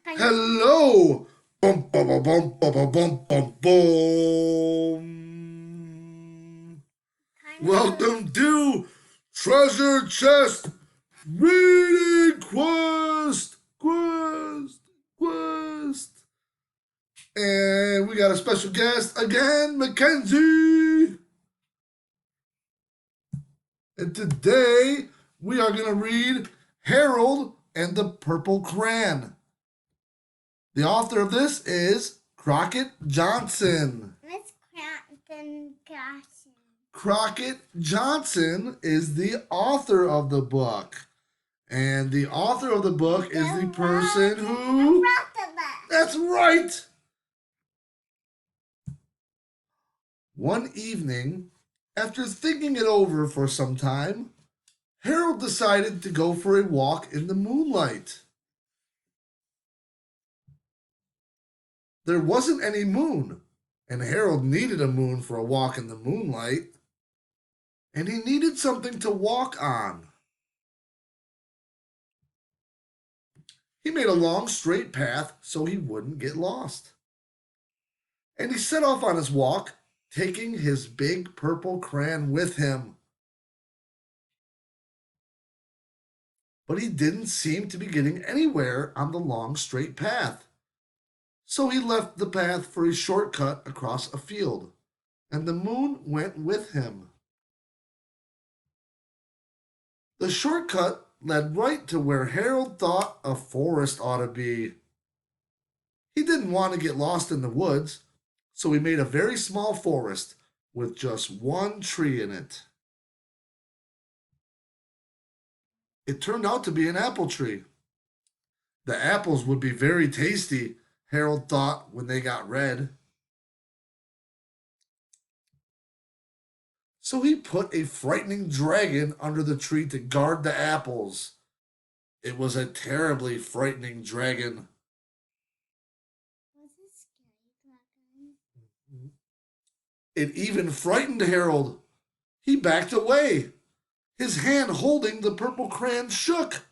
Hello! Bum, bum, bum, bum, bum, bum, bum, bum. Welcome to Treasure Chest Reading Quest. And we got a special guest again, Mackenzie. And today we are going to read Harold and the Purple Crayon. The author of this is Crockett Johnson. Miss Crockett Johnson. Crockett Johnson is the author of the book. And the author of the book is the person who... That's right! One evening, after thinking it over for some time, Harold decided to go for a walk in the moonlight. There wasn't any moon, and Harold needed a moon for a walk in the moonlight, and he needed something to walk on. He made a long straight path so he wouldn't get lost. And he set off on his walk, taking his big purple crayon with him. But he didn't seem to be getting anywhere on the long straight path. So he left the path for a shortcut across a field, and the moon went with him. The shortcut led right to where Harold thought a forest ought to be. He didn't want to get lost in the woods, so he made a very small forest with just one tree in it. It turned out to be an apple tree. The apples would be very tasty, Harold thought when they got red. So he put a frightening dragon under the tree to guard the apples. It was a terribly frightening dragon. Was it scary dragon? It even frightened Harold. He backed away. His hand holding the purple crayon shook.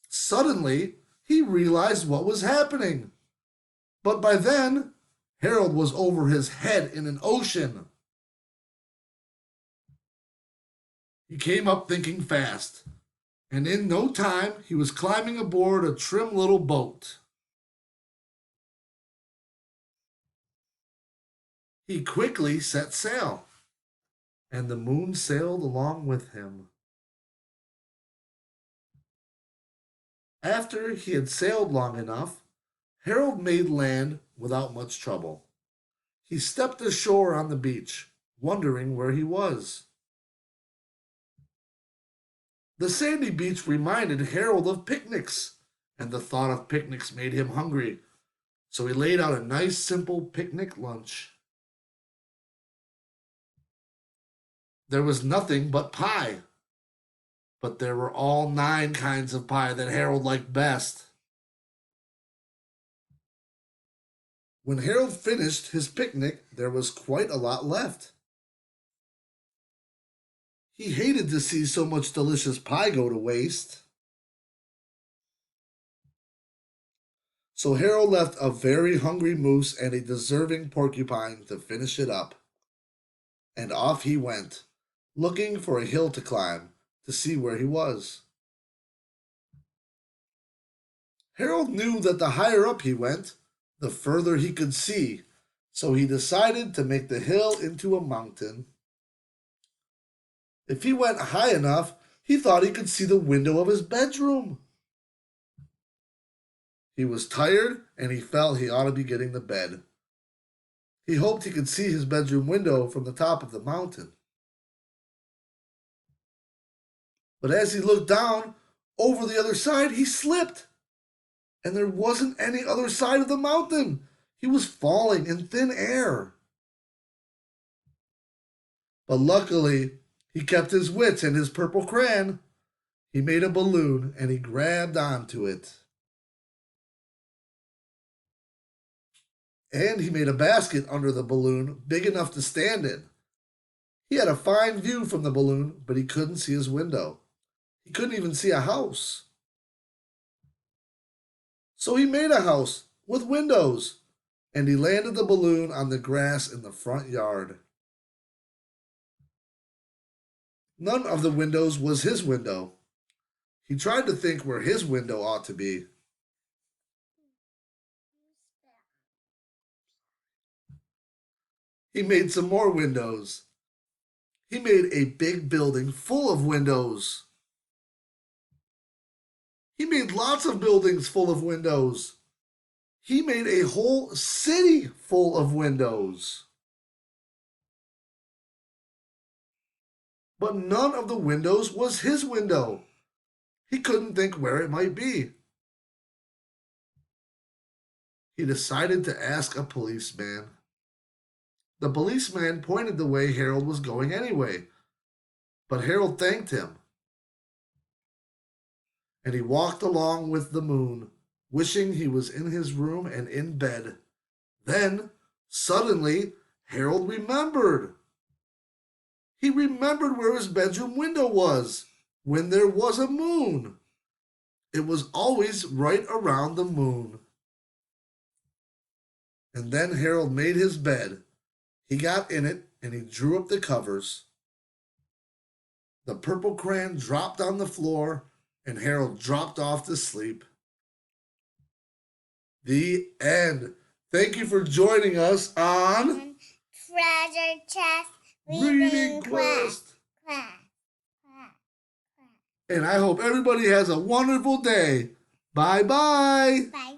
Suddenly, he realized what was happening. But by then, Harold was over his head in an ocean. He came up thinking fast, and in no time he was climbing aboard a trim little boat. He quickly set sail, and the moon sailed along with him. After he had sailed long enough, Harold made land without much trouble. He stepped ashore on the beach, wondering where he was. The sandy beach reminded Harold of picnics, and the thought of picnics made him hungry, so he laid out a nice simple picnic lunch. There was nothing but pie, but there were all 9 kinds of pie that Harold liked best. When Harold finished his picnic, there was quite a lot left. He hated to see so much delicious pie go to waste. So Harold left a very hungry moose and a deserving porcupine to finish it up. And off he went, looking for a hill to climb to see where he was. Harold knew that the higher up he went, the further he could see, so he decided to make the hill into a mountain. If he went high enough, he thought he could see the window of his bedroom. He was tired and he felt he ought to be getting to bed. He hoped he could see his bedroom window from the top of the mountain. But as he looked down over the other side, he slipped. And there wasn't any other side of the mountain. He was falling in thin air. But luckily, he kept his wits and his purple crayon. He made a balloon and he grabbed onto it. And he made a basket under the balloon big enough to stand in. He had a fine view from the balloon, but he couldn't see his window. He couldn't even see a house. So he made a house with windows, and he landed the balloon on the grass in the front yard. None of the windows was his window. He tried to think where his window ought to be. He made some more windows. He made a big building full of windows. He made lots of buildings full of windows. He made a whole city full of windows. But none of the windows was his window. He couldn't think where it might be. He decided to ask a policeman. The policeman pointed the way Harold was going anyway, but Harold thanked him. And he walked along with the moon, wishing he was in his room and in bed. Then, suddenly, Harold remembered. He remembered where his bedroom window was when there was a moon. It was always right around the moon. And then Harold made his bed. He got in it and he drew up the covers. The purple crayon dropped on the floor and Harold dropped off to sleep. The end. Thank you for joining us on Treasure Chest Reading Quest. And I hope everybody has a wonderful day. Bye-bye. Bye.